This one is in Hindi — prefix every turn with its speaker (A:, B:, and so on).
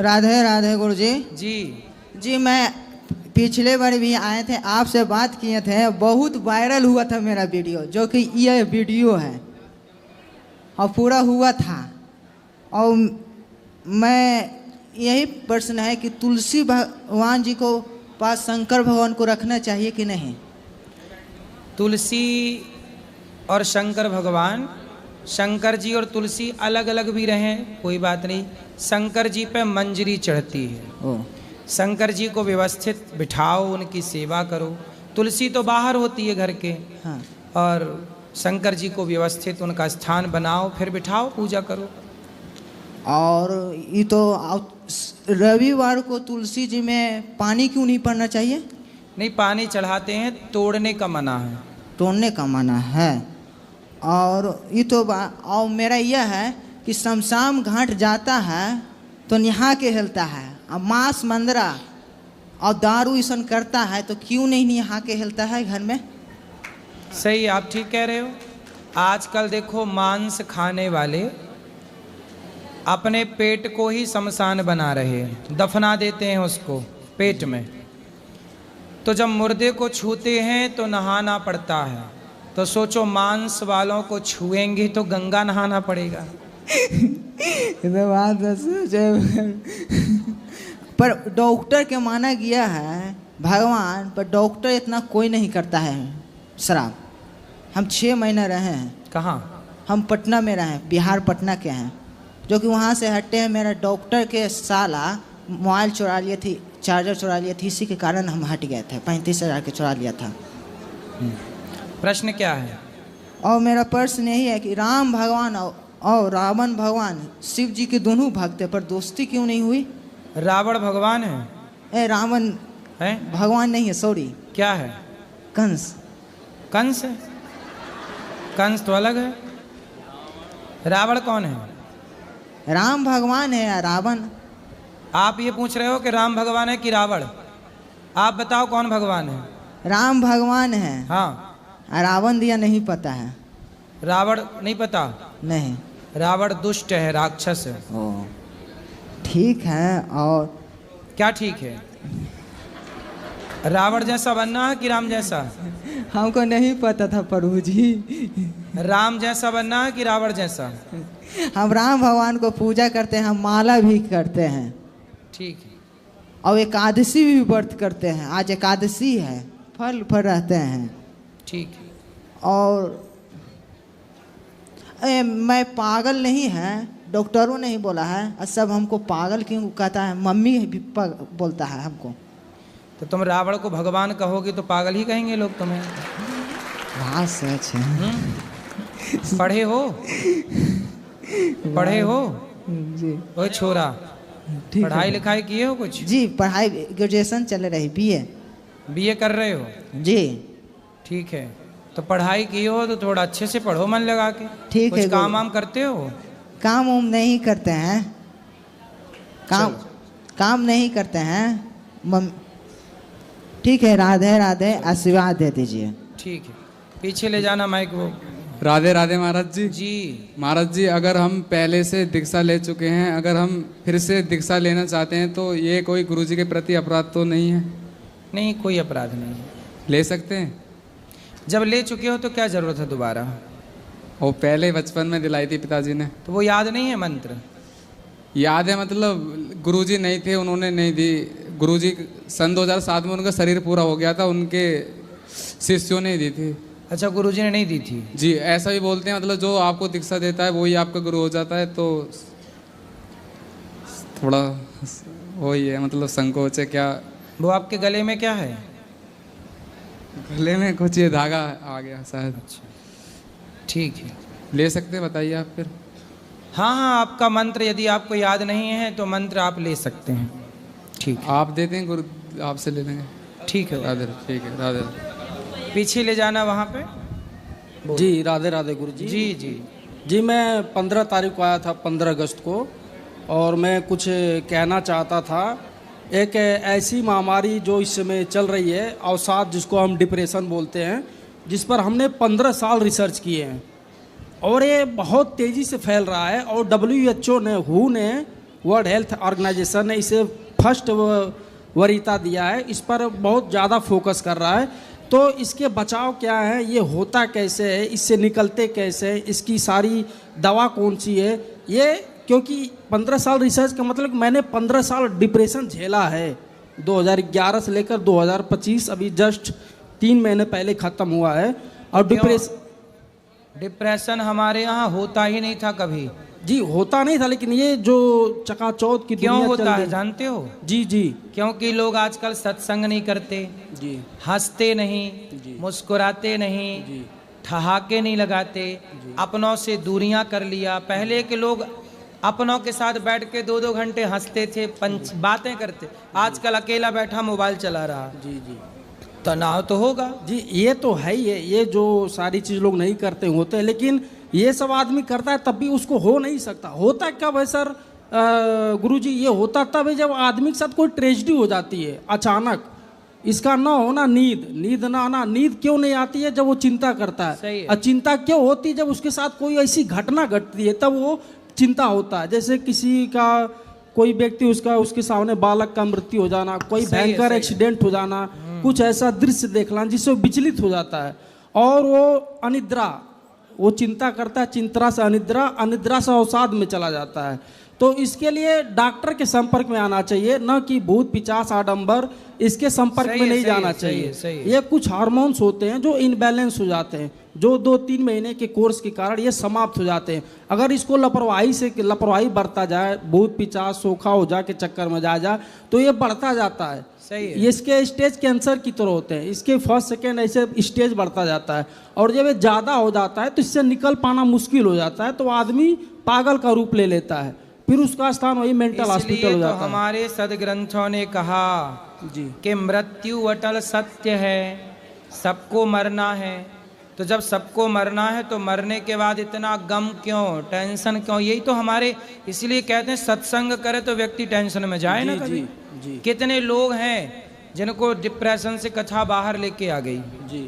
A: राधे राधे गुरुजी।
B: जी
A: जी मैं पिछले बार भी आए थे, आपसे बात किए थे, बहुत वायरल हुआ था मेरा वीडियो, जो कि ये वीडियो है और पूरा हुआ था। और मैं यही प्रश्न है कि तुलसी भगवान जी को पास शंकर भगवान को रखना चाहिए कि नहीं?
B: तुलसी और शंकर भगवान, शंकर जी और तुलसी अलग अलग भी रहें कोई बात नहीं। शंकर जी पे मंजरी चढ़ती है, शंकर जी को व्यवस्थित बिठाओ, उनकी सेवा करो। तुलसी तो बाहर होती है घर के,
A: हाँ।
B: और शंकर जी को व्यवस्थित उनका स्थान बनाओ, फिर बिठाओ, पूजा करो।
A: और ये तो रविवार को तुलसी जी में पानी क्यों नहीं पड़ना चाहिए?
B: नहीं, पानी चढ़ाते हैं, तोड़ने का मना है।
A: तोड़ने का मना है। और ये तो और मेरा यह है कि शमशान घाट जाता है तो नहा के हिलता है, और मांस मंदरा और दारू ईसन करता है तो क्यों नहीं नहा के हिलता है घर में?
B: सही, आप ठीक कह रहे हो। आजकल देखो, मांस खाने वाले अपने पेट को ही शमशान बना रहे हैं, दफना देते हैं उसको पेट में। तो जब मुर्दे को छूते हैं तो नहाना पड़ता है, तो सोचो मांस वालों को छुएंगे तो गंगा नहाना पड़ेगा।
A: बात पर डॉक्टर के माना गया है भगवान, पर डॉक्टर इतना कोई नहीं करता है शराब। हम 6 महीने रहे हैं।
B: कहाँ?
A: हम पटना में रहे, बिहार पटना के हैं, जो कि वहाँ से हटे हैं। मेरा डॉक्टर के साला मोबाइल चुरा लिए थी, चार्जर चुरा लिए थी, इसी के कारण हम हट गए थे। 35,000 के चुरा लिया था।
B: प्रश्न क्या है? और
A: मेरा प्रश्न यही है कि राम भगवान और रावण भगवान शिव जी के दोनों भक्त हैं, पर दोस्ती क्यों नहीं हुई?
B: रावण भगवान है?
A: रावण
B: है
A: भगवान नहीं है, सॉरी।
B: क्या है?
A: कंस।
B: कंस है? कंस तो अलग है। रावण कौन है?
A: राम भगवान है या रावण?
B: आप ये पूछ रहे हो कि राम भगवान है कि रावण? आप बताओ कौन भगवान है?
A: राम भगवान है।
B: हाँ।
A: रावण दिया नहीं पता है।
B: रावण नहीं पता?
A: नहीं।
B: रावण दुष्ट है, राक्षस है।
A: ओ ठीक है। और
B: क्या ठीक है? रावण जैसा बनना है कि राम जैसा?
A: हमको नहीं पता था प्रभु जी।
B: राम जैसा बनना है कि रावण जैसा?
A: हम राम भगवान को पूजा करते हैं, हम माला भी करते हैं।
B: ठीक है।
A: और एकादशी भी व्रत करते हैं। आज एकादशी है, फल फल रहते हैं।
B: ठीक है।
A: और मैं पागल नहीं है, डॉक्टरों ने ही बोला है। और सब हमको पागल क्यों कहता है? मम्मी भी बोलता है हमको।
B: तो तुम रावण को भगवान कहोगे तो पागल ही कहेंगे लोग तुम्हें।
A: हाँ सच है।
B: पढ़े हो? पढ़े हो
A: जी?
B: ओए छोरा, पढ़ाई लिखाई किए हो कुछ?
A: जी पढ़ाई ग्रेजुएशन चल रही, बीए
B: कर रहे हो?
A: जी।
B: ठीक है, तो पढ़ाई की हो तो थोड़ा अच्छे से पढ़ो, मन लगा के।
A: ठीक है।
B: काम वाम करते हो?
A: काम वाम नहीं करते हैं। काम नहीं करते हैं। ठीक है, राधे राधे, आशीर्वाद दे दीजिए।
B: ठीक है, पीछे ले जाना माइक वो।
C: राधे राधे महाराज जी।
B: जी
C: महाराज जी, अगर हम पहले से दीक्षा ले चुके हैं, अगर हम फिर से दीक्षा लेना चाहते हैं तो ये कोई गुरुजी के प्रति अपराध तो नहीं है?
B: नहीं, कोई अपराध नहीं है,
C: ले सकते हैं।
B: जब ले चुके हो तो क्या जरूरत है दोबारा?
C: वो पहले बचपन में दिलाई थी पिताजी ने।
B: तो वो याद नहीं है मंत्र?
C: याद है, मतलब गुरुजी नहीं थे, उन्होंने नहीं दी। गुरुजी सन 2007 में उनका शरीर पूरा हो गया था, उनके शिष्यों ने दी थी।
B: अच्छा, गुरुजी ने नहीं दी थी?
C: जी, ऐसा भी बोलते हैं, मतलब जो आपको दीक्षा देता है वही आपका गुरु हो जाता है। तो थोड़ा वही है, मतलब संकोच है। क्या
B: वो आपके गले में क्या है?
C: गले में कुछ ये धागा आ गया शायद।
B: अच्छा, ठीक है,
C: ले सकते हैं, बताइए आप फिर।
B: हाँ हाँ, आपका मंत्र यदि आपको याद नहीं है तो मंत्र आप ले सकते हैं। ठीक है,
C: आप दे दें, गुरु आपसे ले लेंगे।
B: ठीक है,
C: राधे। ठीक है, राधे।
B: पीछे ले जाना वहाँ पे।
D: जी राधे राधे गुरु जी।
B: जी जी
D: जी, मैं 15 तारीख को आया था, 15 अगस्त को, और मैं कुछ कहना चाहता था। एक ऐसी महामारी जो इस समय चल रही है, अवसाद, जिसको हम डिप्रेशन बोलते हैं, जिस पर हमने 15 साल रिसर्च किए हैं, और ये बहुत तेज़ी से फैल रहा है। और WHO ने वर्ल्ड हेल्थ ऑर्गेनाइजेशन ने इसे फर्स्ट वरीयता दिया है, इस पर बहुत ज़्यादा फोकस कर रहा है। तो इसके बचाव क्या है, ये होता कैसे है, इससे निकलते कैसे, इसकी सारी दवा कौन सी है, ये क्योंकि 15 साल रिसर्च का मतलब मैंने 15 साल डिप्रेशन झेला है। 2011 से लेकर 2025 अभी जस्ट 3 महीने पहले ख़त्म हुआ है। और
B: डिप्रेशन हमारे यहाँ होता ही नहीं था कभी।
D: जी होता नहीं था, लेकिन ये जो चकाचौंध की
B: क्यों
D: दुनिया
B: होता
D: चल
B: है
D: रही-
B: जानते हो?
D: जी जी
B: क्योंकि लोग आजकल सत्संग नहीं करते,
D: जी
B: हंसते नहीं,
D: जी।
B: मुस्कुराते नहीं,
D: जी
B: ठहाके नहीं लगाते, अपनों से दूरियां कर लिया। पहले के लोग अपनों के साथ बैठ के 2-2 घंटे हंसते थे, बातें करते। आजकल अकेला बैठा मोबाइल चला रहा।
D: जी जी
B: तनाव तो होगा
D: जी, ये तो है ही है। ये जो सारी चीज़ लोग नहीं करते होते हैं, लेकिन ये सब आदमी करता है तब भी उसको हो नहीं सकता। होता कब है सर गुरुजी? ये होता तब है जब आदमी के साथ कोई ट्रेजेडी हो जाती है अचानक। इसका ना होना नींद ना आना। नींद क्यों नहीं आती है? जब वो चिंता करता
B: सही
D: है।
B: है।
D: और चिंता क्यों होती है? जब उसके साथ कोई ऐसी घटना घटती है तब वो चिंता होता है। जैसे किसी का कोई व्यक्ति उसके सामने बालक का मृत्यु हो जाना, कोई
B: सही है,
D: भयंकर
B: सही है।
D: एक्सीडेंट हो जाना, कुछ ऐसा दृश्य देखना जिससे वो विचलित हो जाता है। और वो अनिद्रा, वो चिंता करता है, चिंता से अनिद्रा, अनिद्रा से अवसाद में चला जाता है। तो इसके लिए डॉक्टर के संपर्क में आना चाहिए, न कि भूत पिचास आडंबर इसके संपर्क
B: सही
D: में
B: है,
D: नहीं
B: सही है,
D: जाना
B: सही
D: चाहिए।
B: है, सही है।
D: ये कुछ हार्मोन्स होते हैं जो इनबैलेंस हो जाते हैं, जो 2-3 महीने के कोर्स के कारण ये समाप्त हो जाते हैं। अगर इसको लापरवाही बरता जाए, भूत पिचास सोखा हो जा के चक्कर में जाए तो ये बढ़ता जाता है।
B: सही है।
D: इसके स्टेज कैंसर की तरह होते हैं, इसके फर्स्ट सेकेंड ऐसे स्टेज बढ़ता जाता है। और जब ये ज़्यादा हो जाता है तो इससे निकल पाना मुश्किल हो जाता है, तो आदमी पागल का रूप ले लेता है, फिर उसका स्थान वही मेंटल हॉस्पिटल
B: इसलिए
D: हो
B: तो
D: जाता है।
B: हमारे सदग्रंथों ने कहा
D: जी
B: कि मृत्यु अटल सत्य है, सबको मरना है। तो जब सबको मरना है तो मरने के बाद इतना गम क्यों, टेंशन क्यों? यही तो हमारे, इसलिए कहते हैं सत्संग करे तो व्यक्ति टेंशन में जाए ना
D: जी
B: कभी।
D: जी
B: कितने लोग हैं जिनको डिप्रेशन से कथा बाहर लेके आ गई।
D: जी